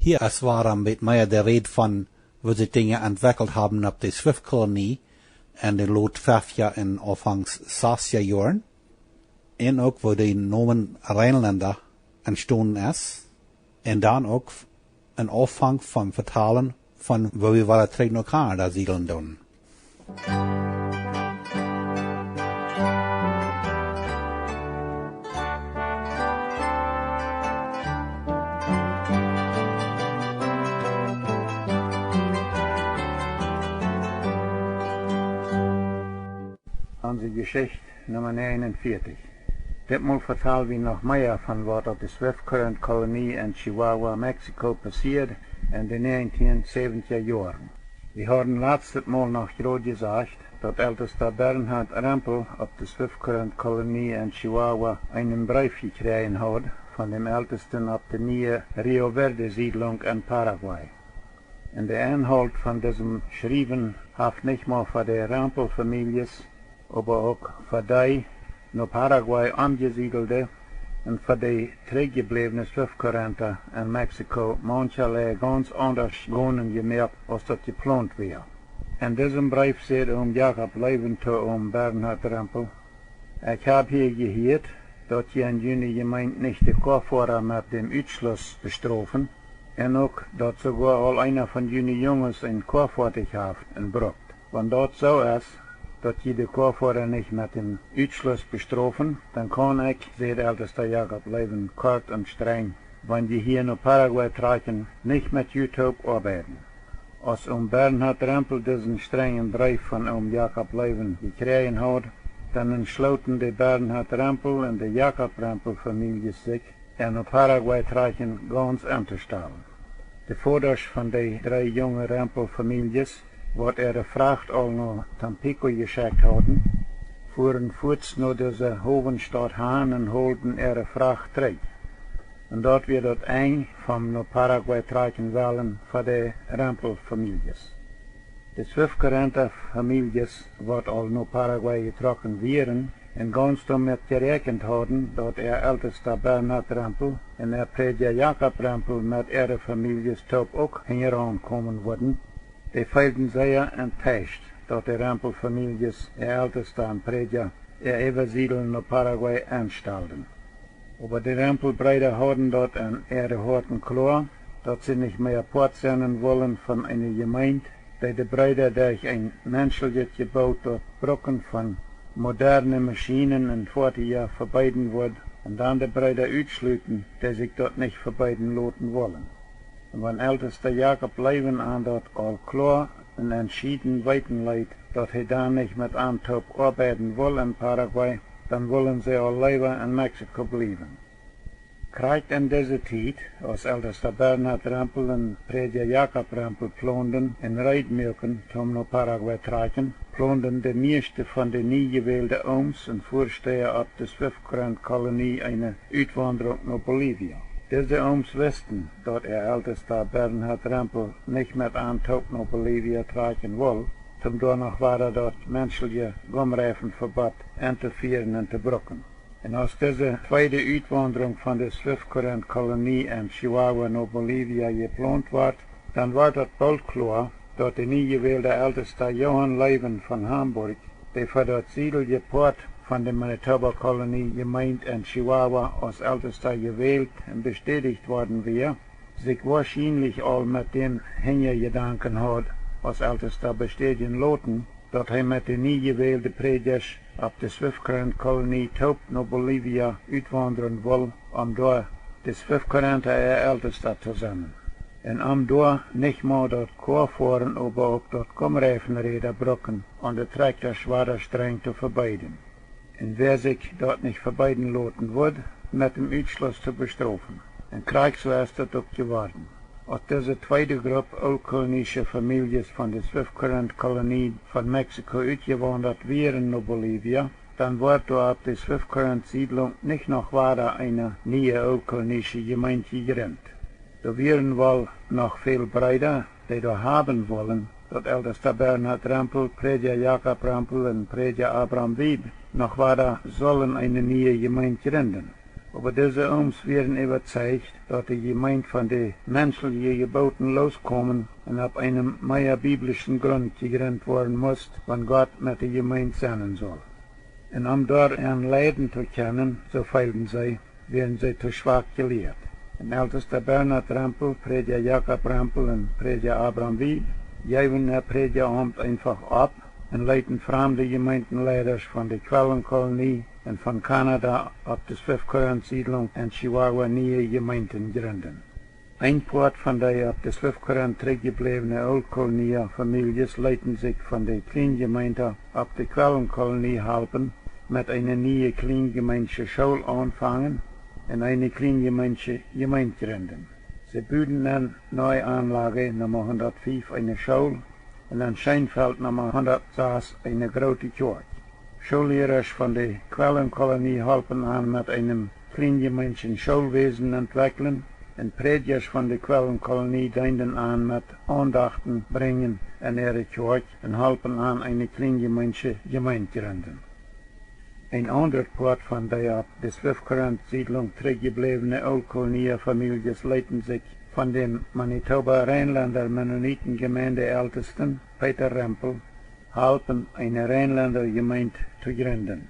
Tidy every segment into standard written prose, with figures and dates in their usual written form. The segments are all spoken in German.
Hier es war een beetje meer de rede van wo sich Dinge entwickelt haben ab der Zwölfkolonie en de lot 5 jaar in afhangs 6 Jahren. En ook wo die Nomen Rheinländer entstanden ist. En dan ook een afhang van vertalen van wo wir waren terug naar Canada siedeln doen. Onze Geschicht Nummer 49. Ditmal vertellen wir noch mehr von was auf der Swift-Current-Kolonie in Chihuahua, Mexiko passiert in den 1970er Jahren. Wir haben letztes Mal noch gerade gesagt, dass ältester Bernhard Rempel auf der Swift-Current-Kolonie in Chihuahua einen Brief gekriegt hat von dem Ältesten auf der neuen Rio Verde-Siedlung in Paraguay. Und der Inhalt von diesem Schreiben hat nicht mal für die Rempel-Familie, aber auch für die nach Paraguay angesiedelte und für die zurückgebliebenen Swift-Currenter in Mexiko mancherlei ganz anders gewonnen gemerkt, als das geplant war. In diesem Brief steht Jakob Leventhal Bernhard Rempel: Ich habe hier gehört, dass ihr in Juni gemeint nicht die Chorfahrer mit dem Ausschluss bestrafen, und auch, dass sogar all einer von Juni Jungs ein Chorfahrtigkeit entbrucht. Wenn das so ist, dass jede Chorfahrer nicht mit dem Ausschluss bestrafen, dann kann ich, sagt ältester Jakob Leben, kort und streng, wenn die hier nach Paraguay tragen, nicht mit YouTube arbeiten. Als Bernhard Rempel diesen strengen Brief von Jakob Leben gekriegt hat, dann entschlossen die Bernhard Rempel und die Jakob Rempel Familie sich, nach Paraguay tragen ganz anzustellen. Die Vaters von den 3 jungen Rempel-Familien, wat Fracht al naar Tampico geschickt hadden, fuhren voets naar deze hoofdstad haan en holden Fracht terug. En dat weer dat een van naar Paraguay trekken willen voor de Rempel-Families. De Swift-Currenter Families, wat al naar Paraguay getrokken waren, en ganz damit gerekend hadden dat ältester Bernhard Rempel en prediger Jakob Rempel met Families top ook hierankomen worden. Die feilten sehr enttäuscht, dass die Rempel-Families älteste und Prediger Übersiedeln nach Paraguay anstellten. Aber die Rempel-Brüder hatten dort an harten klar, dass sie nicht mehr Part sein wollen von einer Gemeinde, die Brüder durch ein menschliches Gebot dort Brücken von modernen Maschinen in 40 Jahren verbeiden wird und dann die Brüder ausschlüten, die sich dort nicht verbeiden lassen wollen. Und wenn ältester Jakob Leben an dort all klar und entschieden weiten leid, dass er da nicht mit Antop arbeiten will in Paraguay, dann wollen sie all lieber in Mexiko bleiben. Kriegt in dieser Zeit, als ältester Bernhard Rempel und Prediger Jakob Rempel planten in Reitmilken zum nach Paraguay tragen, planten die meiste von den nie gewählten Oms und Vorsteher ab der Swift-Current-Kolonie eine Uitwanderung nach Bolivia. Diese Oms wussten, dass ältester Bernhard Rempel nicht mit Antop nach Bolivia tragen will, zum danach war dort menschliche Gumreifenverbot interferieren und zu brücken. Und als diese zweite Uitwanderung von der Swift-Current-Kolonie in Chihuahua nach Bolivia geplant wird, dann war das bald klar, dass der nie gewählte älteste Johann Leben von Hamburg, der für das Siedel Port von der Manitoba-Kolonie gemeint in Chihuahua als ältester gewählt und bestätigt worden wäre, sich wahrscheinlich all mit dem Hintergedanken hat, als ältester bestätigen lassen, dass er mit den nie gewählten Predigers auf der Swift-Current-Kolonie top nach Bolivia uitwandern will, da die Swift-Currenter ältester zu sein. Und da nicht mal dort Chorfahren, aber auch dort Gumreifenräder brücken und die Trecker war streng zu verbeiden. Und wer sich dort nicht verbeiden lassen wird, mit dem Ausschluss zu bestrafen. Und Krieg so ist das auch geworden. Als diese zweite Gruppe altkolonische Familien von der Swift-Current-Kolonie von Mexiko ausgewandert wären nach Bolivia, dann wird da ab der Swift-Current-Siedlung nicht noch weiter eine neue altkolonische Gemeinde gegründet. Da wären wohl noch viel Brüder, die da haben wollen, dass ältester Bernhard Rempel, Prediger Jakob Rempel und Prediger Abraham Wieb noch weiter sollen eine neue Gemeinde gründen. Aber diese Ooms werden überzeugt, dass die Gemeinde von den menschlichen Geboten loskommen und auf einem mehr biblischen Grund gegründet worden muss, wann Gott mit der Gemeinde senden soll. Und um dort ein Leiden zu kennen, so feilten sie, werden sie zu schwach gelehrt. En älteste Bernhard Rempel, prediger Jakob Rempel und prediger Abraham Wieb, geben der Prediger einfach ab und leiten fremde Gemeindenleiders von der Quellenkolonie und von Kanada auf die Swiftcurrent-Siedlung in Chihuahua neue Gemeinden gründen. Ein Part von der auf die Swiftcurrent zurückgebliebenen Oldkolonie-Familien leiten sich von der Kleingemeinde auf die Quellenkolonie halten, mit einer neuen kleingemeindlichen Schule anfangen und eine kleingemeindliche Gemeinde gründen. Sie bieten dann neue Anlage Nummer 105 eine Schule und an Scheinfeld Nummer 106 eine große Kirche. Schullehrer von der Quellenkolonie helfen an mit einem kleingemeindlichen Schulwesen entwickeln und Prediger von der Quellenkolonie dienen an mit Andachten bringen in ihre Kirche und helfen an eine kleingemeindliche Gemeinde gründen. Ein anderer Part von der auf der Swiftcurrent-Siedlung zurückgebliebenen Oldkolonie-Familien leiten sich von dem Manitoba-Rheinländer Mennoniten-Gemeindeältesten Peter Rempel halten, eine Rheinländer Gemeinde zu gründen.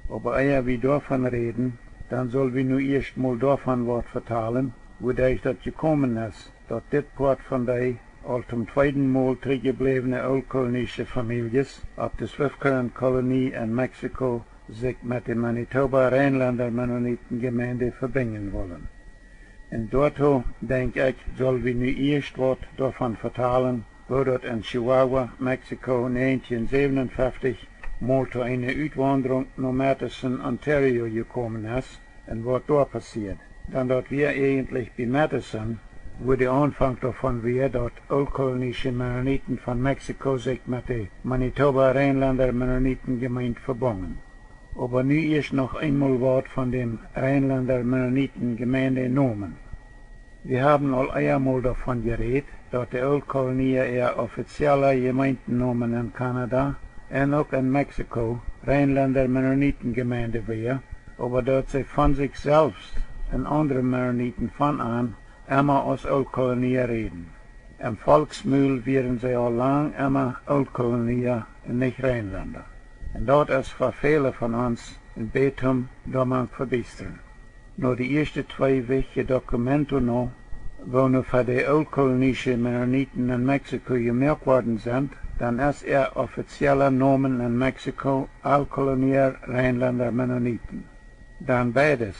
Aber ehe wir davon reden, dann soll wir nur erst mal davon was vertalen, wodurch das gekommen ist, dass das Part von der als zum zweiten Mal zurückgebliebene oldkolonische Familien auf der Swiftcurrent-Kolonie in Mexiko sich mit der Manitoba-Rheinländer Mennoniten-Gemeinde verbinden wollen. Und dort, denke ich, soll wir nur erst was davon vertalen, wo dort in Chihuahua, Mexiko 1957 mal zu einer Uitwanderung nach Madison, Ontario gekommen ist und was dort passiert. Dann dort wir eigentlich bei Madison, wo der Anfang davon war, dass oldkolonische Mennoniten von Mexiko sich mit der Manitoba-Rheinländer Mennoniten-Gemeinde verbunden. Aber nu erst noch einmal Wort von dem Rheinländer Mennoniten-Gemeinde genommen. Wir haben einmal davon geredet, dass die Oldkolonie eher offizielle Gemeindennamen in Kanada und auch in Mexiko Rheinländer Mennoniten-Gemeinde war, aber dort sie von sich selbst und anderen Mennoniten von an immer aus Oldkolonie reden. Im Volksmühl wären sie auch lang immer Oldkolonie und nicht Rheinländer. Und dort ist für viele von uns ein Betum damals verbistern. Nur die ersten zwei wichtigen Dokumente noch, wo nur für die oldkolonische Mennoniten in Mexiko gemerkt worden sind, dann ist offizieller Nomen in Mexiko Allkolonier Rheinländer Mennoniten. Dann beides,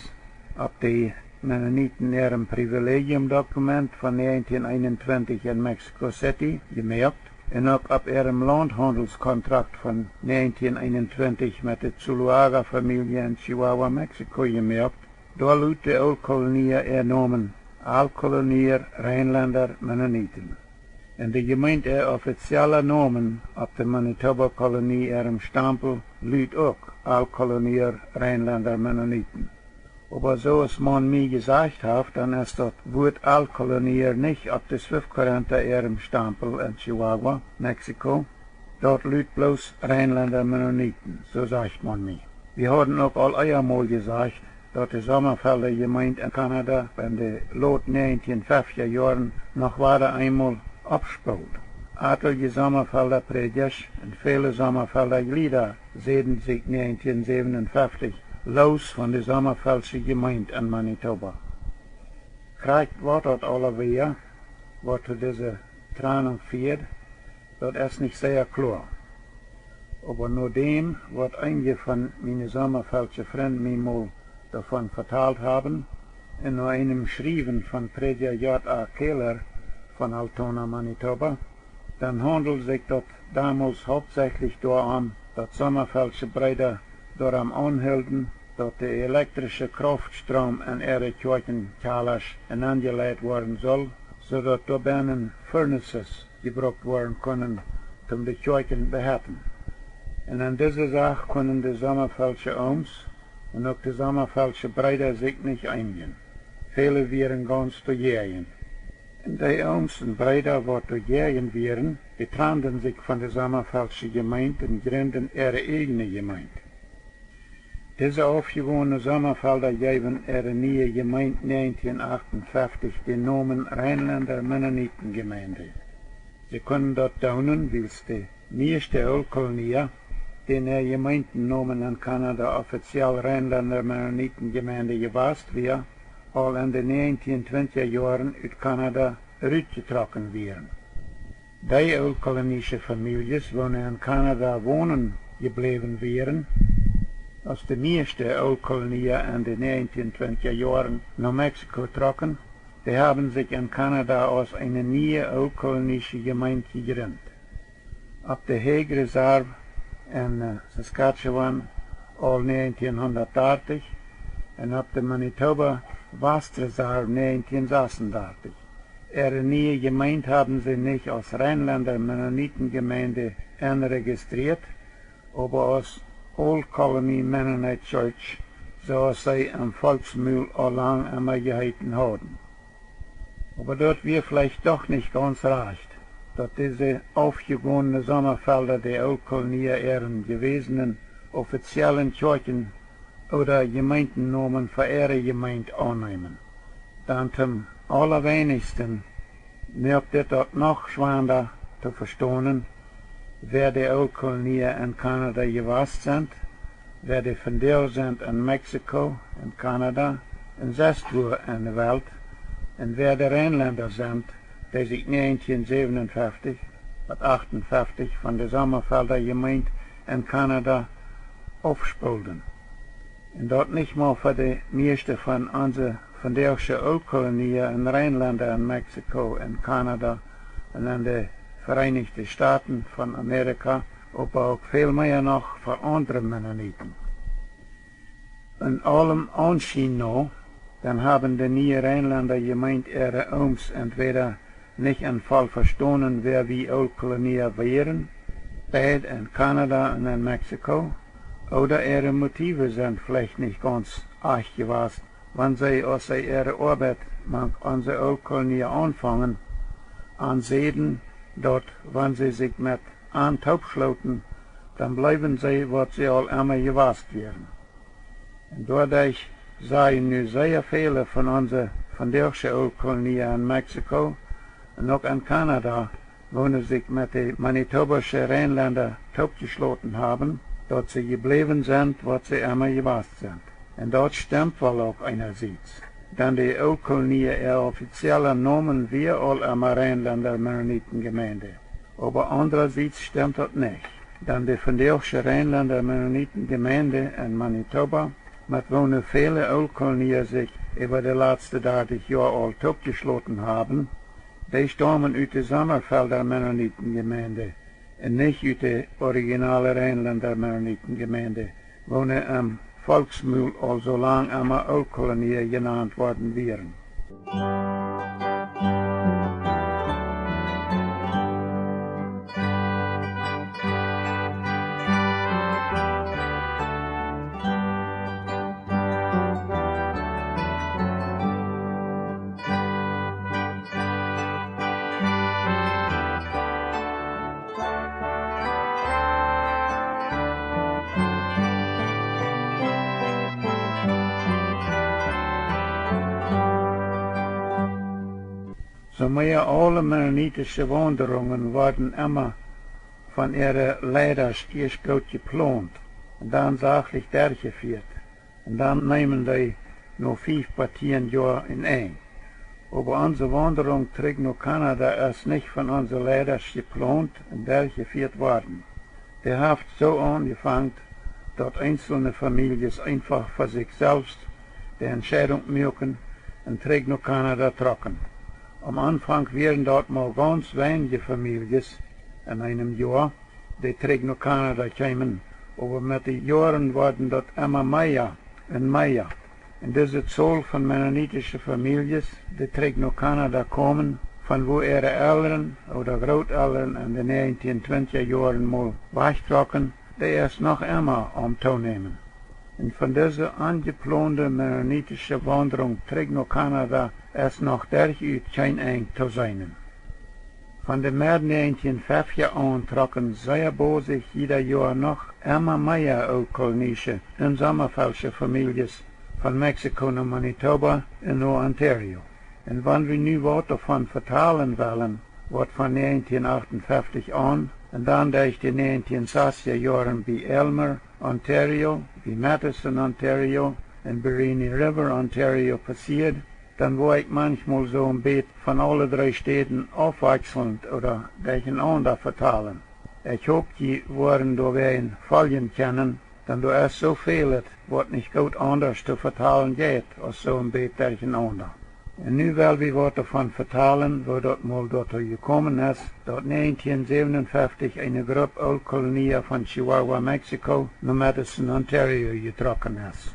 ob die Mennoniten ihrem Privilegiumdokument von 1921 in Mexico City gemerkt, und auch ab ihrem Landhandelskontrakt von 1921 mit der Zuluaga-Familie in Chihuahua, Mexiko gemerkt, da laut die Oldkolonie Nomen Allkolonier Rheinländer Mennoniten. Und die Gemeinde offizielle Nomen auf der Manitoba-Kolonie ihrem Stempel laut auch Allkolonier Rheinländer Mennoniten. Aber so es man mir gesagt hat, dann ist das Wort Allkolonier nicht auf der Swiftcurrenter ihrem Stempel in Chihuahua, Mexiko. Dort lügt bloß Rheinländer Mennoniten, so sagt man mir. Wir haben auch einmal gesagt, dass die Sommerfelder Gemeinde in Kanada in den Lot 1950er Jahren noch weiter einmal abspult. Etliche Sommerfelder Predigers und viele Sommerfelder Glieder sehen sich 1957 los von der Sommerfeldse Gemeinde in Manitoba. Kriegt was dort alle wieder, was zu dieser Trennung führt, das ist nicht sehr klar. Aber nur dem, was einige von meinen Sommerfeldse Freunden mir mal davon vertalt haben, in nur einem Schreiben von Prediger J.A. Keller von Altona, Manitoba, dann handelt sich das damals hauptsächlich darum, dass Sommerfeldse Brüder daran anhielten, dass der elektrische Kraftstrom in ihre Kirchenkellers angelegt werden soll, sodass da binnen Furnaces gebraucht werden können, um die Kirchen behalten. Und an diese Sache können die Sommerfeldse Ooms und auch die Sommerfeldse Brüder sich nicht eingehen. Viele wären ganz dagegen. Und die Ooms und Brüder, die dagegen wären, die trennten sich von der Sommerfeldse Gemeinde und gründen ihre eigene Gemeinde. Diese aufgewogene Sommerfelder geben ihre neue Gemeinde 1958 den Namen Rheinländer Mennonitengemeinde. Sie können dort daunen, weil es die meiste Ölkolonie, den Gemeindennamen in Kanada offiziell Rheinländer Mennonitengemeinde gewasst wird, all in den 1920er Jahren uit Kanada rütgetrokken werden. Die ölkolonische Families, die in Kanada wohnen gebleven wären, als de meeste Ölkolonien in den 1920er Jahren nach Mexiko trokken, die haben sich in Kanada als eine neue ölkolonische Gemeinde gegründet. Ab der Heegreserve in Saskatchewan al 1930 und ab der Manitoba Westreserve 1936. Ihre neue Gemeinde haben sie nicht als Rheinländer Mennonitengemeinde enregistriert, aber als Old Colony Mennonite Church, so sie im Volksmühl allang immer geheißen haben. Aber dort wird vielleicht doch nicht ganz recht, dass diese aufgegangenen Sommerfelder der Ölkolonie ihren gewesenen offiziellen Kirchen oder Gemeindennamen für ihre Gemeinde annehmen. Dann zum allerwenigsten wird es dort noch schwerer zu verstehen, wer die Ölkolonien in Kanada gewasst sind, wer die von der sind in Mexiko, in Kanada, in Zestwoer in der Welt, und wer die Rheinländer sind, die sich 1957 und 58 von der Sommerfelder Gemeinde in Kanada aufspulten. Und dort nicht mal für die meiste von unseren von der Ölkolonien in Rheinländer in Mexiko, in Kanada und in den Vereinigten Staaten von Amerika, aber auch viel mehr noch für andere Mennoniten. In allem Anschein noch, dann haben die neue Rheinländer gemeint, ihre Oms entweder nicht in Fall verstanden, wer wie Ölkolonie wären, beide in Kanada und in Mexiko, oder ihre Motive sind vielleicht nicht ganz echt gewesen, wenn sie aus ihrer Arbeit an unsere Ölkolonie anfangen, ansehen, dort, wenn sie sich mit antaubschloten, dann bleiben sie, was sie all immer gewasst werden. Und dadurch seien nu sehr viele von der Ölkolonie in Mexiko und auch in Kanada, wo sie sich mit den manitobischen Rheinländern taubgeschloten haben, dort sie geblieben sind, was sie immer gewasst sind. Und dort stimmt wohl auch einerseits. Dann die Ölkolonie ihr offizieller Namen wir all immer Rheinländer Mennonitengemeinde. Aber andererseits stimmt das nicht. Dann die von der Rheinländer Mennonitengemeinde in Manitoba, mit wo viele Ölkolonien sich über die letzten 30 Jahre all abgeschlossen haben, die stammen aus der Sommerfelder Mennonitengemeinde und nicht aus der originalen Rheinländer Mennonitengemeinde, wo im Volksmühl all so lang immer Ölkolonie genannt worden wären. So mehr alle mennonitische Wanderungen wurden immer von ihren Leitern erst gut geplant und dann sachlich durchgeführt. Und dann nehmen die noch 5 Partien Jahr in ein. Aber unsere Wanderung zurück nach Kanada ist nicht von unseren Leitern geplant und durchgeführt worden. Die hat so angefangen, dass einzelne Familien einfach für sich selbst die Entscheidung machen und zurück nach Kanada trocken. Am Anfang wären dort mal ganz wenige Familien in einem Jahr, die zurück nach Kanada kamen, aber mit den Jahren wurden dort immer mehr und mehr. Und diese Zahl von mennonitischen Familien, die zurück nach Kanada kommen, von wo ihre Eltern oder Großeltern in den 1920er Jahren mal wegtrocken, die ist noch immer am Tonehmen. Und von dieser angeplanten mennonitischen Wanderung zurück nach Kanada ist noch durchaus kein Ende zu sein. Von de meer 1950 aan trokken zeer bozig ieder jaar nog immer meer oud-kolonische en sommerfelsche families van Mexico naar Manitoba en naar Ontario. En wanneer we nu wat ervan vertalen willen, wordt van 1958 aan en dan durch de 1960 jaren bij Elmer, Ontario, bij Madison, Ontario en bij Rainy River, Ontario passiert, dan word ik manchmal so een beetje van alle 3 steden afwechselnd oder durcheinander vertalen. Ik hoop, die worden door wij een volgen kennen, denn du ist so viel, wat nicht gut anders zu vertalen geht, als so ein beetje durcheinander. En nu wil we wat ervan vertalen, wo dat mal dazu gekommen ist, dat 1957 eine Gruppe Old-Kolonieën van Chihuahua, Mexico, naar Madison, Ontario getrokken ist.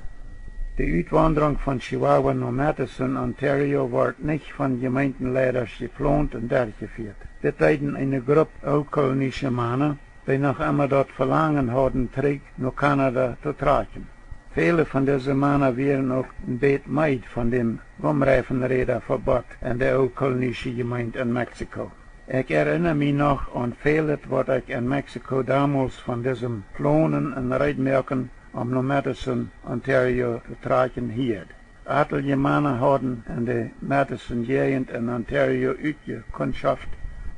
Die Uitwanderung von Chihuahua naar Madison, Ontario, wordt nicht von Gemeindenleiders geplant und durchgeführt. Dit deden eine Gruppe Old-Kolonische Männer, die noch immer dort Verlangen hadden terug naar Kanada zu tragen. Viele von diesen Männern waren auch ein beetje meid von dem Rumreifenräderverbot in der Old-Kolonische Gemeinde in Mexiko. Ich erinnere mich noch an vieles, was ich in Mexiko damals von diesem Klonen und Reitmerken nach Madison, Ontario zu tragen hielt. Etliche Männer hadden in der Madison-Gegend in Ontario uitgekundschaft,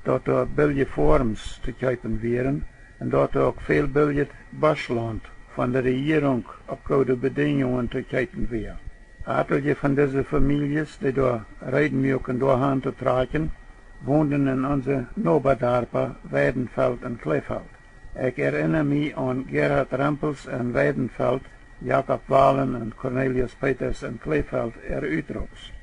dat er biljeforms te kopen waren en dat er ook veel biljet Bosland van de regering op goede bedingingen te kopen waren. Etliche van deze families, die door Reitmerken doorheen te tragen, woonden in onze Noberdorpen Weidenfeld en Kleefeld. Ik herinner me aan Gerhard Rempels en Weidenfeld, Jacob Walen en Cornelius Peters en Kleefeld uitroeps.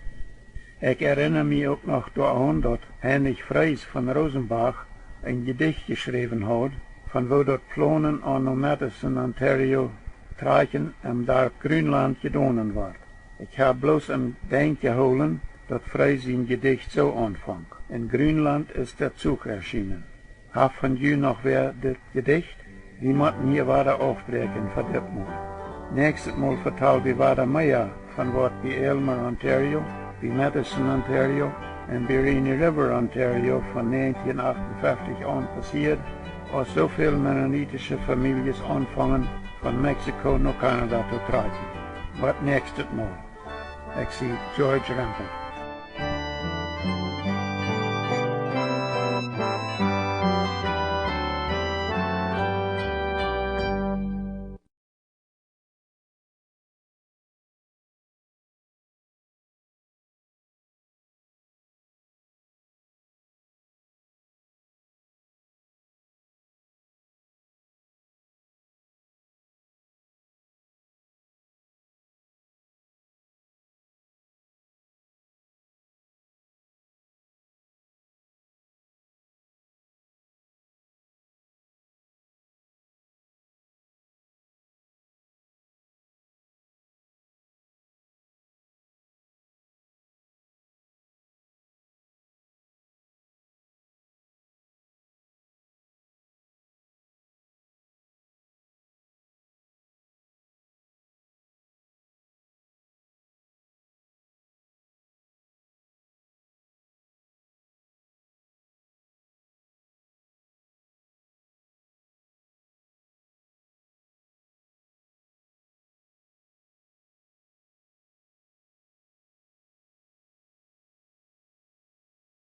Ik herinner me ook nog daaraan dat Heinrich Freys van Rosenbach een gedicht geschreven had, van wo dat plannen aan Madison, Ontario tragen en daar op Grönland gedaan wordt. Ik heb bloos een denk geholen dat Freys zijn gedicht zo aanvangt. In Grönland is der Zug erschienen. Haf van jullie nog weer dit gedicht? Wie moeten hier verder afbreken voor dit mal. Nächstes Mal vertel we verder meer van wat bij Elmer, Ontario, bij Madison, Ontario en bij Rainy River, Ontario van 1958 aan passiert, als zoveel mennonitische families aanvangen van Mexico naar Canada te tragen. Wat nächstes Mal? Ik zie George Rempel.